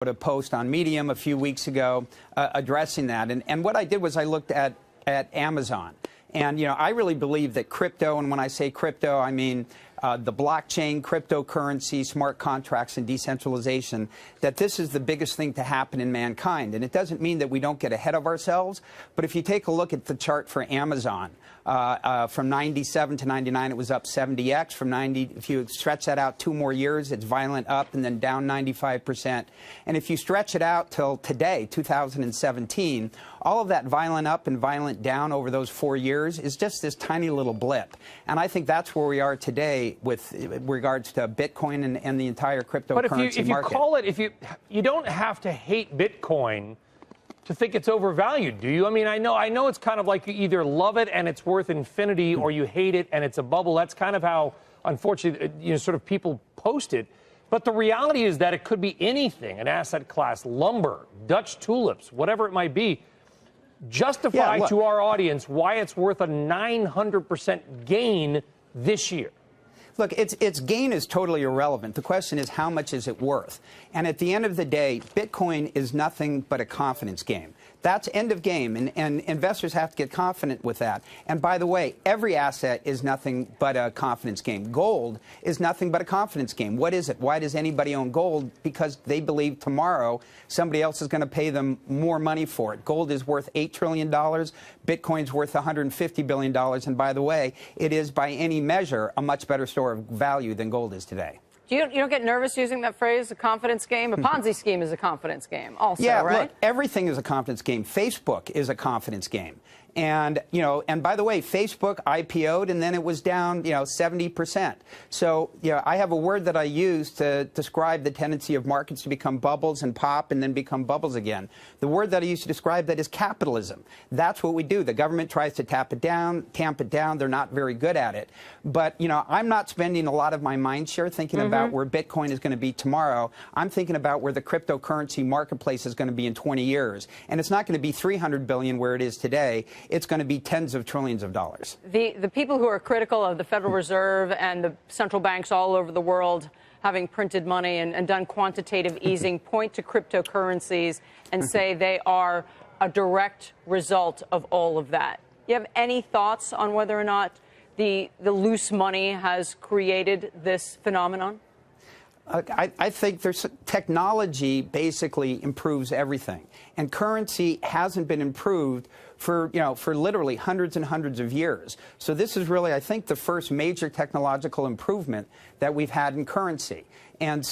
a post on Medium a few weeks ago addressing that. And what I did was I looked at Amazon. And, I really believe that crypto, and when I say crypto, I mean the blockchain, cryptocurrency, smart contracts, and decentralization, that this is the biggest thing to happen in mankind. And it doesn't mean that we don't get ahead of ourselves, but if you take a look at the chart for Amazon, from 97 to 99, it was up 70x. From 90, if you stretch that out 2 more years, it's violent up and then down 95%. And if you stretch it out till today, 2017, all of that violent up and violent down over those 4 years is just this tiny little blip. And I think that's where we are today with regards to Bitcoin and the entire cryptocurrency market. But if you call it, you don't have to hate Bitcoin to think it's overvalued, do you? I mean, I know it's kind of like you either love it and it's worth infinity, or you hate it and it's a bubble. That's kind of how, unfortunately, sort of people post it. But the reality is that it could be anything, an asset class, lumber, Dutch tulips, whatever it might be. Justify to our audience why it's worth a 900% gain this year. Look, its gain is totally irrelevant. The question is, how much is it worth? And at the end of the day, Bitcoin is nothing but a confidence game. That's end of game, and investors have to get confident with that. And by the way, every asset is nothing but a confidence game. Gold is nothing but a confidence game. What is it? Why does anybody own gold? Because they believe tomorrow somebody else is going to pay them more money for it. Gold is worth $8 trillion. Bitcoin's worth $150 billion. And by the way, it is by any measure a much better store of value than gold is today. You don't get nervous using that phrase, a confidence game? A Ponzi scheme is a confidence game also, yeah, right? Look, everything is a confidence game. Facebook is a confidence game. And, and by the way, Facebook IPO'd and then it was down, 70%. So, I have a word that I use to describe the tendency of markets to become bubbles and pop and then become bubbles again. The word that I use to describe that is capitalism. That's what we do. The government tries to tamp it down. They're not very good at it. But, I'm not spending a lot of my mind share thinking about where Bitcoin is going to be tomorrow. I'm thinking about where the cryptocurrency marketplace is going to be in 20 years. And it's not going to be $300 billion where it is today. It's going to be tens of trillions of dollars. The people who are critical of the Federal Reserve and the central banks all over the world having printed money and done quantitative easing point to cryptocurrencies and say they are a direct result of all of that. You have any thoughts on whether or not the loose money has created this phenomenon? I think technology basically improves everything, and currency hasn't been improved for literally hundreds and hundreds of years. So this is really, I think, the first major technological improvement that we've had in currency. And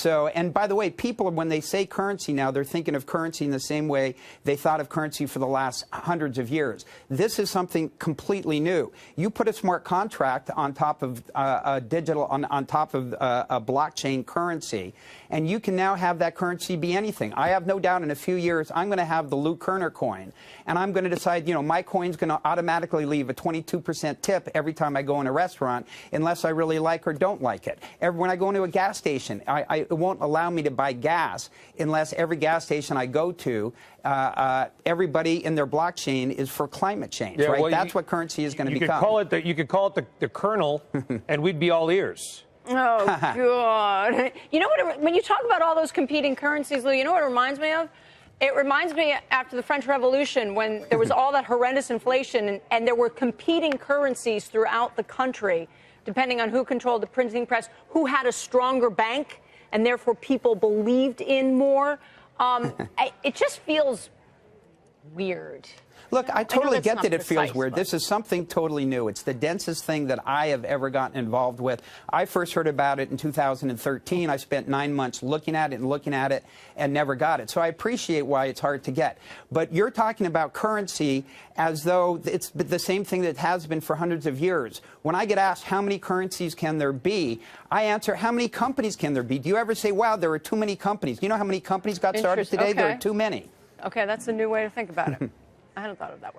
by the way, people, when they say currency now, they're thinking of currency in the same way they thought of currency for the last hundreds of years. This is something completely new. You put a smart contract on top of a blockchain currency, and you can now have that currency be anything. I have no doubt in a few years I'm going to have the Lou Kerner coin, and I'm going to decide, my coin's going to automatically leave a 22% tip every time I go in a restaurant, unless I really like or don't like it. When I go into a gas station, it won't allow me to buy gas unless every gas station I go to, everybody in their blockchain is for climate change, right? Well, that's what currency is going to become. You could call it the kernel, and we'd be all ears. Oh, God. You know what, when you talk about all those competing currencies, Lou, you know what it reminds me of? It reminds me after the French Revolution when there was all that horrendous inflation and there were competing currencies throughout the country, depending on who controlled the printing press, who had a stronger bank, and therefore people believed in more. It just feels weird. Look, I totally get that it feels weird. This is something totally new. It's the densest thing that I have ever gotten involved with. I first heard about it in 2013. I spent 9 months looking at it and never got it. So I appreciate why it's hard to get. But you're talking about currency as though it's the same thing that has been for hundreds of years. When I get asked how many currencies can there be, I answer, how many companies can there be? Do you ever say, wow, there are too many companies? Do you know how many companies got started today? Okay. There are too many. Okay, that's a new way to think about it. I hadn't thought of it that way.